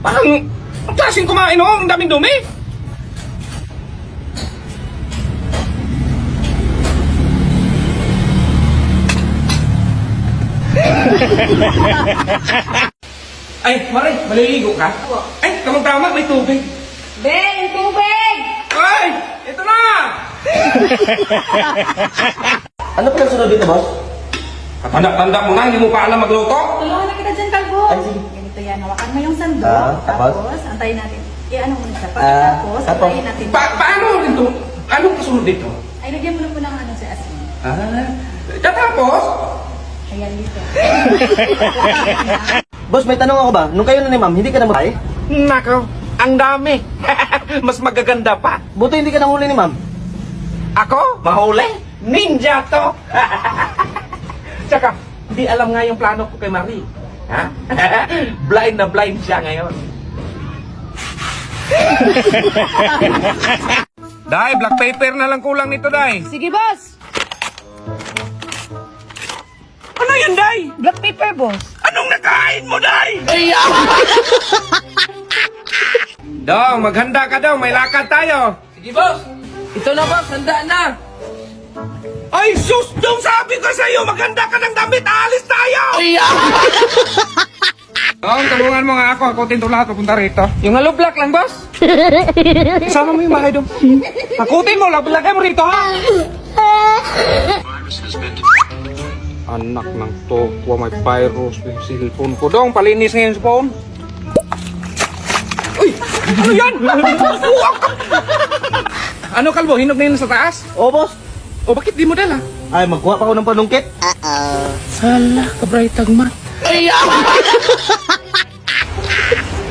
Parang, ang klaseng kumain oh, ang daming dumi. Ay, Mari, maliligo ka? Ay, tamang-tama, may tubig. Be, yung tubig! Ay, ito na! Ano pa yung sunod dito, boss? Tanda-tanda mo na, hindi mo pa alam magluto? Tulungan na kita dyan, Kalbo. Ay, sige. Ganito yan, hawakan mo yung sando. Tapos? Antayin natin. Ano mo siya? Tapos, antayin natin. Paano ito? Anong kasunod dito? Ay, lagyan mo na po ng ano sa asin. Tapos? Ayan dito. Boss, may tanong ako ba? Nung kayo na ni ma'am, hindi ka na matay? Nako, ang dami. Mas magaganda pa. Buto hindi ka nahuli ni ma'am. Ako? Mahuli? Ninja to! Tsaka, hindi alam nga yung plano ko kay Marie. Ha? Blind na blind siya ngayon. Dai, black paper na lang kulang nito, Dai. Sige, boss! Ano yan, Dai? Black paper, boss. Anong nakain mo, Dai? Dong, maghanda ka daw. May lakad tayo. Sige boss! Ito na boss, handa na! Ay, sus! Dong, sabi ko sa'yo, maghanda ka ng damit. Aalis tayo! Dong, tulungan mo nga ako. Ako lahat papunta rito. Yung hollow block lang boss! Isama mo yung bahay, Dong. Takutin mo, lagay mo rito, ha? Anak ng tokwa, may virus yung cellphone ko. Dong, palinis ngayon sa phone. Uy! Ano yan? Ano, Kalbo? Hinog na yun sa taas? Oo, boss. O bakit di mo dala? Ay, magkuha pa ako ng panungkit. Sala, kabray tagmat.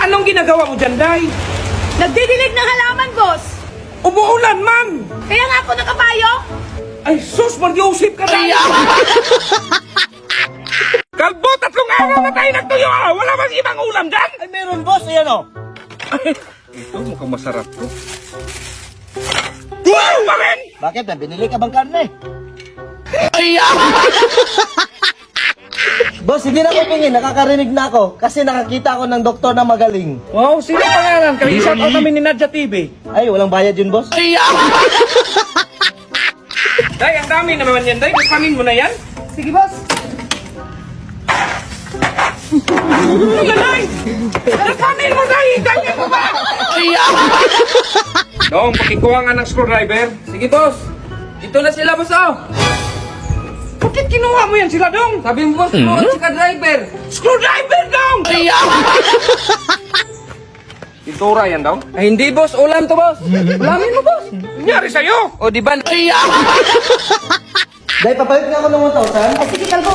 Anong ginagawa mo dyan, Day? Nagdidilig ng halaman, boss! Umuulan, man! Kaya nga ako nakapayo! Ay, sus, Mariusip ka, Day! Kalbo, 3 araw na tayo nagtuyo, ah! Wala bang ibang ulam dyan? Ay, meron, boss. Ayan, oh. Ay, ito mukhang masarap to. Wow, pa rin! Bakit? May binili ka bang karne? Boss, hindi na ako pingin. Nakakarinig na ako. Kasi nakakita ako ng doktor na magaling. Wow, sino pangalan? Kaya-shout out namin ni Nadja TV. Ay, walang bayad yun, boss. Day, ang dami naman yan, Day. Kapanin mo na yan. Sige, boss! Ano ka, Day? Kapanin mo, Day! Ganyan mo ba? Dong, pakikuha nga ng screwdriver. Sige boss! Ito na sila boss oh! Bakit kinuha mo yan sila, Dong? Sabi mo boss, mo si ka-driver! Screwdriver, Dong! Pintura yan, Dong? Ay hindi boss, ulam to boss! Ulamin mo boss! Nangyari sa'yo? O di ba? Dahil papalit nga ako ng 1,000. Ay, sige, Kalbo!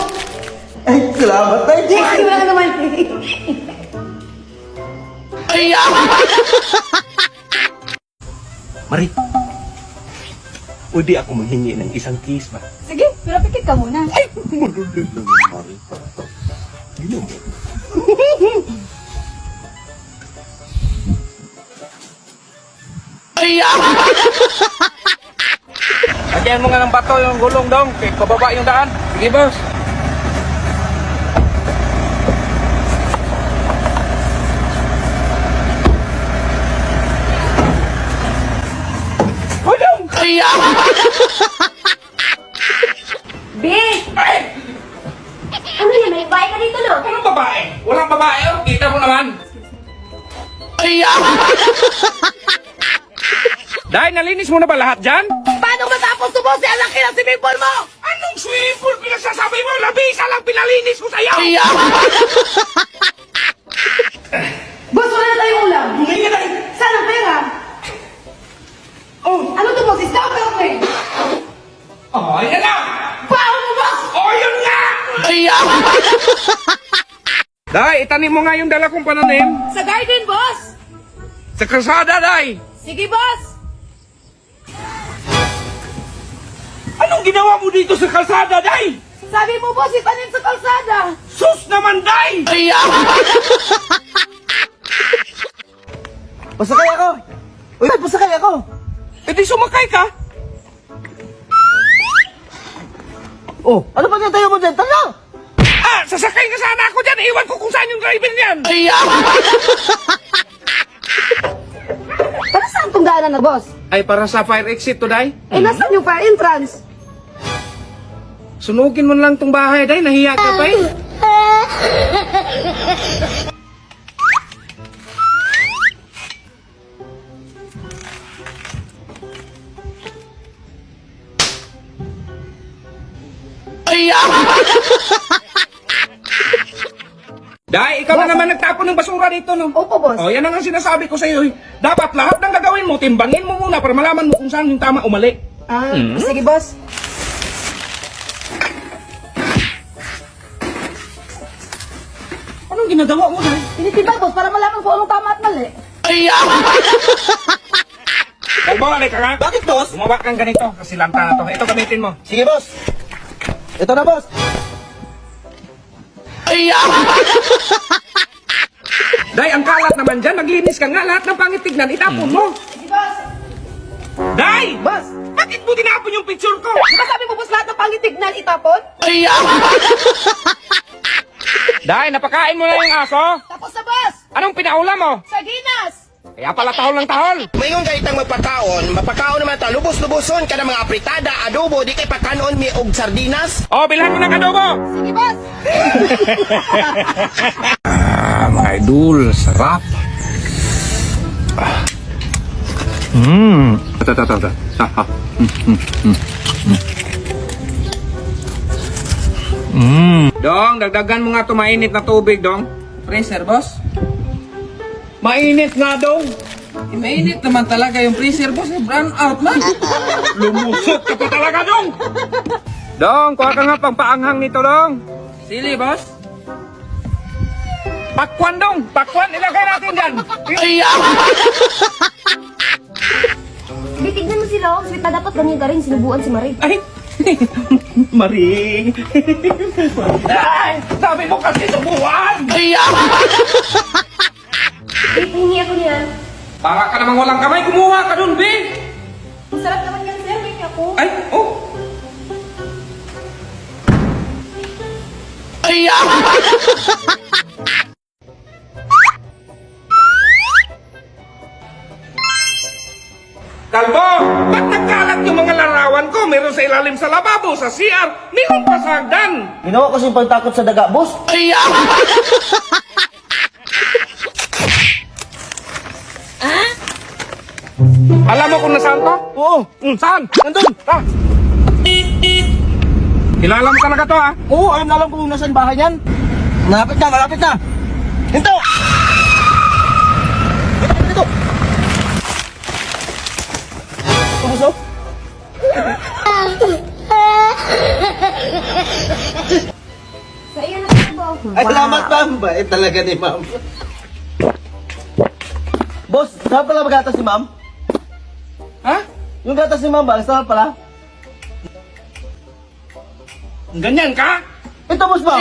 Ay, salamat. Ay, Ay, wala ka naman! Mari, pwede ako manghingi ng isang kiss ba? Sige, pero pikit ka muna. Ay! Marunong lang, Mari. Hindi mo. Lagyan mo nga ng bato yung gulong, Dong. Kaya pababa yung daan. Sige boss! Hoy, Dong! B! Ay! Ano yan? May bahay ka dito, no? Anong babae? Walang babae, oh. Kita mo naman. Dahil nalinis mo na ba lahat dyan? Paano matapos subusin ang laki ng swimming pool mo? Anong swimming pool pinagsasabi mo? Labisa lang pinalinis ko sa'yo! Boss, wala na tayong ulam. Hindi ka na... Saan ang pera? Oh! Ano to, boss? Isda o karne? Oh, yan na! Baon mo, boss! Oh, yun nga! Day, itanim mo nga yung dala kong pananim. Sa garden, boss! Sa kalsada, Day! Sige, boss! Anong ginawa mo dito sa kalsada, Day? Sabi mo, boss, itanim sa kalsada. Sus naman, Day! Pasakay ako! Uy, pasakay ako! E di sumakay ka? Oh, ano ba tayo mo dyan? Tala! Ah! sasakay ka sana ako dyan. Iwan ko kung saan yung driver niyan. Para saan tong daanan na, boss? Ay, para sa fire exit to, day. Eh, nasaan yung fire entrance? Sunugin mo na lang tong bahay, day. Nahiya ka pa eh. Day, ikaw na naman nagtapon ng basura dito, no? Opo, boss. Oh, yan ang sinasabi ko sa iyo. Dapat lahat ng gagawin mo, timbangin mo muna para malaman mo kung saan yung tama o mali. Sige, boss. Anong ginagawa mo, Day? Tinitiba, boss, para malaman kung anong tama at mali. Kalbo, ka nga. Bakit, boss? Gumawa kang ganito, kasi lanta na to. Ito, gamitin mo. Sige, boss. Ito na, boss. Day, ang kalat naman dyan. Naglinis ka nga. Lahat ng pangit tignan, itapon mo. Sige, boss. Day! Boss, Bakit mo tinapon yung picture ko? di ba sabi mo, boss, lahat ng pangitignan itapon? Day, napakain mo na yung aso? Tapos na, boss. Anong pinaulam mo? Sardinas. Kaya pala tahol ng tahol. Mayon kaytang mapakaon naman ta lubos-luboson kada mga apritada, adobo, di kay pakanon mi og sardinas. Oh, bilhan mo ng adobo. Sige, boss. Mga idol, sarap. Ito. Dong, dagdagan mo nga to mainit na tubig, Dong. Freezer, boss? Mainit nga, Dong. Eh, mainit naman talaga yung freezer, boss. Eh, brown out man. Lumusot ka pa talaga, Dong. Dong, kuha ka nga pang paanghang nito, Dong. Sili, boss? Pakwan, Dong. Pakwan, ilagay natin dyan. Hindi, tignan mo sila. Sweet na dapat ganyan ka rin. Sinubuan si Marie. Ay, Maring. Ay, sabi mo kasi subuan. Wait, hingi ako niyan. Para ka namang walang kamay, kumuha ka dun, be. Ang sarap naman yan, sir. Hingi ako. Ay, oh. Kalbo, ba't nagkalat yung mga larawan ko? Meron sa ilalim sa lababo, sa CR, meron pa sa hagdan. Ginawa ko yung pagtakot sa daga, boss. Alam mo kung nasaan to? Oo. Saan? Nandun. Ah. Kilala mo talaga to, ha? Oo, alam ko kung nasaan bahay niyan. Malapit na. Hinto! Dito. Puso? Sa iyo na ito. Ay, salamat, ma'am. Bait talaga ni ma'am. Boss, saan pala magatas si ma'am? Ha? Yung gatas ni ma'am ba? Saan pala? Ganyan ka? Ito, boss, ma'am.